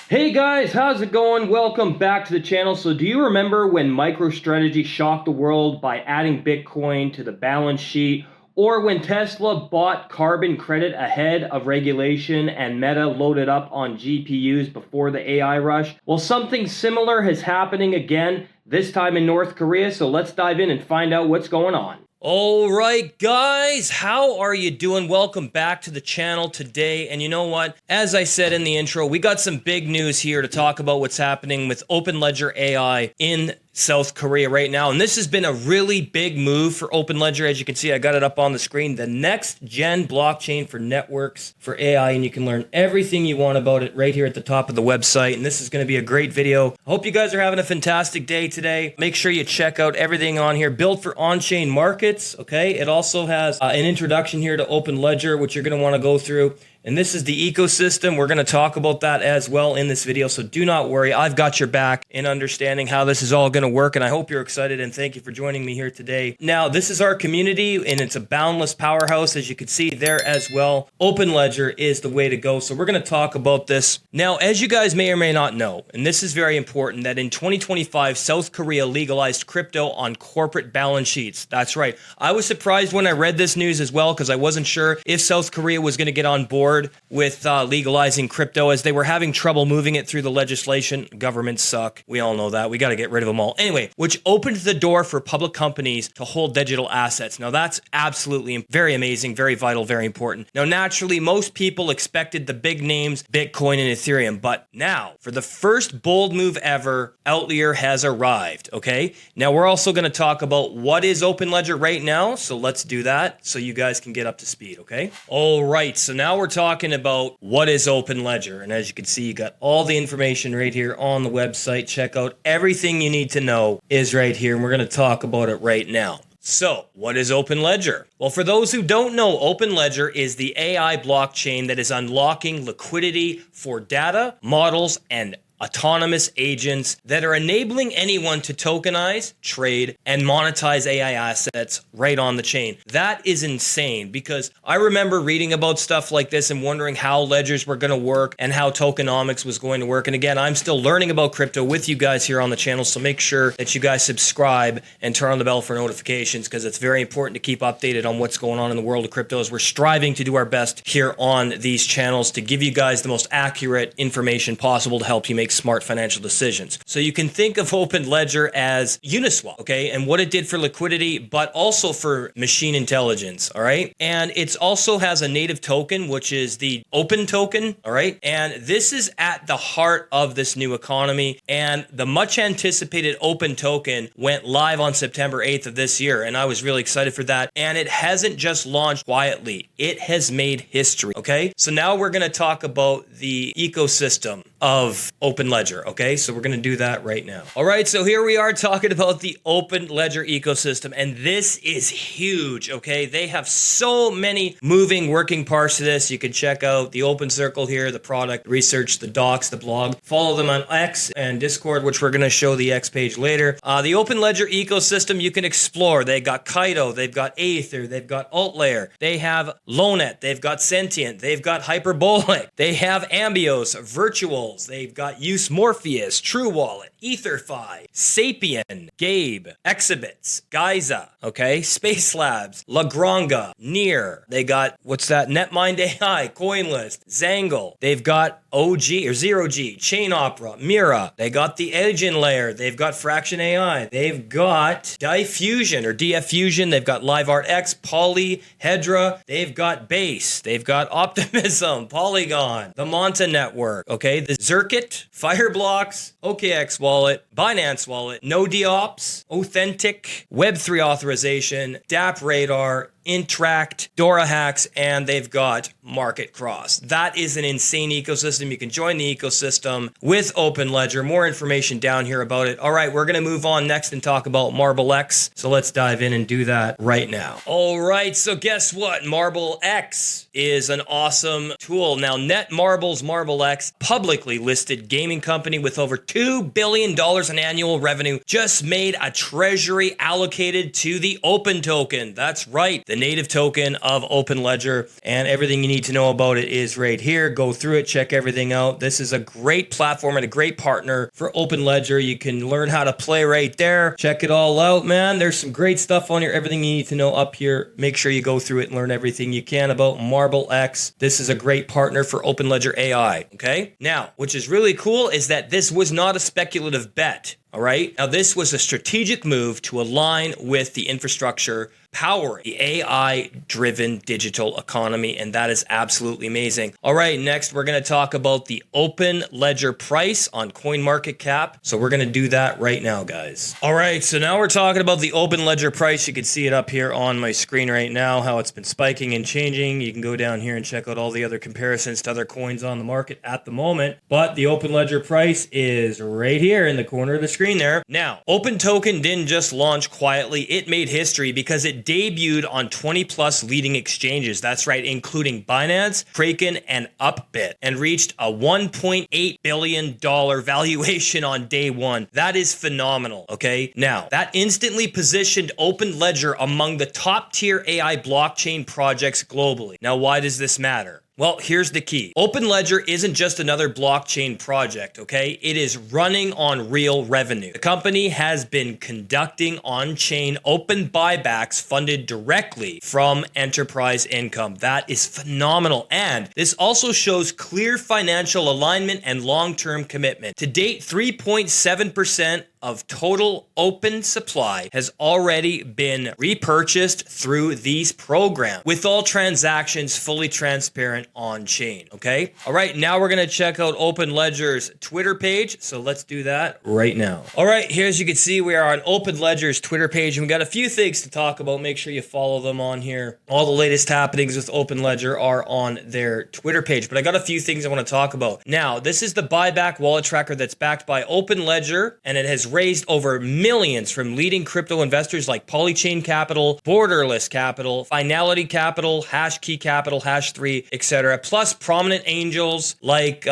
Hey guys, how's it going? Welcome back to the channel. So do you remember when MicroStrategy shocked the world by adding Bitcoin to the balance sheet? Or when Tesla bought carbon credit ahead of regulation and Meta loaded up on GPUs before the AI rush? Well, something similar is happening again, this time in North Korea. So let's dive in and find out what's going on. All right, guys, how are you doing? Welcome back to the channel today. And you know what? As I said in the intro, we got some big news here to talk about what's happening with OpenLedger AI in South Korea right now. And this has been a really big move for OpenLedger. As you can see, I got it up on the screen. The next gen blockchain for networks for AI. And you can learn everything you want about it right here at the top of the website. And this is going to be a great video. I hope you guys are having a fantastic day today. Make sure you check out everything on here. Built for on-chain markets. Okay. It also has an introduction here to OpenLedger, which you're going to want to go through. And this is the ecosystem. We're going to talk about that as well in this video. So do not worry. I've got your back in understanding how this is all going to work. And I hope you're excited. And thank you for joining me here today. Now, this is our community and it's a boundless powerhouse. As you can see there as well, OpenLedger is the way to go. So we're going to talk about this. Now, as you guys may or may not know, and this is very important, that in 2025, South Korea legalized crypto on corporate balance sheets. That's right. I was surprised when I read this news as well, because I wasn't sure if South Korea was going to get on board with legalizing crypto, as they were having trouble moving it through the legislation. Governments suck. We all know that. We got to get rid of them all. Anyway, which opened the door for public companies to hold digital assets. Now, that's absolutely very amazing, very vital, very important. Now, naturally, most people expected the big names, Bitcoin and Ethereum. But now, for the first bold move ever, Outlier has arrived, okay? Now, we're also going to talk about what is OpenLedger right now. So let's do that so you guys can get up to speed, okay? All right, so now we're talking about what is OpenLedger. And as you can see, you got all the information right here on the website. Check out everything you need to know is right here. And we're going to talk about it right now. So, what is OpenLedger? Well, for those who don't know, OpenLedger is the AI blockchain that is unlocking liquidity for data, models, and autonomous agents that are enabling anyone to tokenize, trade, and monetize AI assets right on the chain. That is insane, because I remember reading about stuff like this and wondering how ledgers were going to work and how tokenomics was going to work. And again, I'm still learning about crypto with you guys here on the channel, so make sure that you guys subscribe and turn on the bell for notifications, because it's very important to keep updated on what's going on in the world of crypto, as we're striving to do our best here on these channels to give you guys the most accurate information possible to help you make smart financial decisions. So you can think of OpenLedger as Uniswap, okay, and what it did for liquidity, but also for machine intelligence, all right? And it also has a native token, which is the Open token, all right? And this is at the heart of this new economy. And the much anticipated Open token went live on September 8th of this year. And I was really excited for that. And it hasn't just launched quietly. It has made history, okay? So now we're going to talk about the ecosystem of OpenLedger, okay? So we're going to do that right now. All right, so here we are talking about the OpenLedger ecosystem, and this is huge, okay? They have so many moving working parts to this. You can check out the Open Circle here, the product, research, the docs, the blog. Follow them on X and Discord, which we're going to show the X page later. The OpenLedger ecosystem you can explore. They got Kaido, they've got Aether, they've got Altlayer, they have Lonet, they've got Sentient, they've got Hyperbolic, they have Ambios, Virtuals, they've got Use Morpheus, True Wallet, EtherFi, Sapien, Gabe, Exhibits, Giza, okay, Space Labs, Lagranga, Near. They got, what's that? Netmind AI, CoinList, Zangle. They've got OG or Zero G, Chain Opera, Mira. They got the Engine Layer. They've got Fraction AI. They've got Diffusion or DF Fusion. They've got LiveArtX, Poly, Hedra. They've got Base. They've got Optimism, Polygon, the Monta Network, okay, the Zirkit, Fireblocks, OKX Wallet, Binance Wallet, NoDeOps, Authentic, Web3 Authorization, DApp Radar, Interact, Dora Hacks, and they've got Market Cross. That is an insane ecosystem. You can join the ecosystem with OpenLedger. More information down here about it. All right, we're going to move on next and talk about MARBLEX. So let's dive in and do that right now. All right, so guess what? MARBLEX is an awesome tool. Now, Netmarble's MARBLEX public publicly listed gaming company with over $2 billion in annual revenue just made a treasury allocated to the Open token. That's right, the native token of OpenLedger, and everything you need to know about it is right here. Go through it, check everything out. This is a great platform and a great partner for OpenLedger. You can learn how to play right there. Check it all out, man. There's some great stuff on here. Everything you need to know up here. Make sure you go through it and learn everything you can about MARBLEX. This is a great partner for OpenLedger AI, okay? Now, which is really cool is that this was not a speculative bet. All right. Now, this was a strategic move to align with the infrastructure powering the AI-driven digital economy, and that is absolutely amazing. All right, next we're going to talk about the OpenLedger price on CoinMarketCap. So we're going to do that right now, guys. All right, so now we're talking about the OpenLedger price. You can see it up here on my screen right now, how it's been spiking and changing. You can go down here and check out all the other comparisons to other coins on the market at the moment. But the OpenLedger price is right here in the corner of the screen there. Now, Open Token didn't just launch quietly. It made history because it debuted on 20 plus leading exchanges. That's right, including Binance, Kraken, and Upbit, and reached a $1.8 billion valuation on day one. That is phenomenal, okay? Now, that instantly positioned OpenLedger among the top tier AI blockchain projects globally. Now, why does this matter? Well, here's the key. OpenLedger isn't just another blockchain project, okay? It is running on real revenue. The company has been conducting on-chain open buybacks funded directly from enterprise income. That is phenomenal. And this also shows clear financial alignment and long-term commitment. To date, 3.7% of total open supply has already been repurchased through these programs, with all transactions fully transparent on chain. Okay. All right. Now we're going to check out OpenLedger's Twitter page. So let's do that right now. All right. Here, as you can see, we are on OpenLedger's Twitter page, and we got a few things to talk about. Make sure you follow them on here. All the latest happenings with OpenLedger are on their Twitter page, but I got a few things I want to talk about. Now, this is the buyback wallet tracker that's backed by OpenLedger, and it has raised over millions from leading crypto investors like Polychain Capital, Borderless Capital, Finality Capital, Hashkey Capital, Hash3, etc. Plus prominent angels like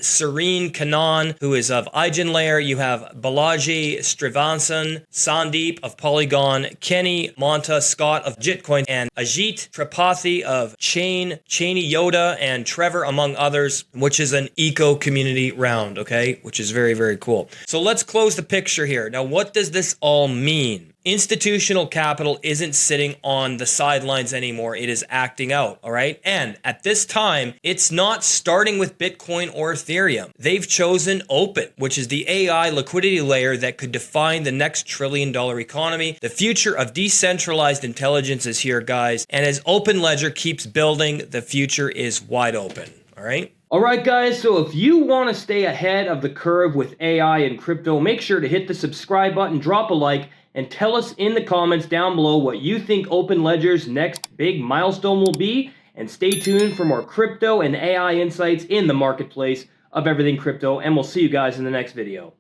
Serene Kanan, who is of EigenLayer. You have Balaji Srivasan, Sandeep of Polygon, Kenny Monta Scott of Jitcoin, and Ajit Tripathi of Cheney Yoda, and Trevor, among others, which is an eco community round, okay? Which is very, very cool. So let's close the picture here. Now, what does this all mean? Institutional capital isn't sitting on the sidelines anymore. It is acting out, all right? And at this time, it's not starting with Bitcoin or Ethereum. They've chosen Open, which is the AI liquidity layer that could define the next trillion-dollar economy. The future of decentralized intelligence is here, guys. And as OpenLedger keeps building, the future is wide open, all right? All right, guys, so if you want to stay ahead of the curve with AI and crypto, make sure to hit the subscribe button, drop a like, and tell us in the comments down below what you think OpenLedger's next big milestone will be. And stay tuned for more crypto and AI insights in the marketplace of everything crypto. And we'll see you guys in the next video.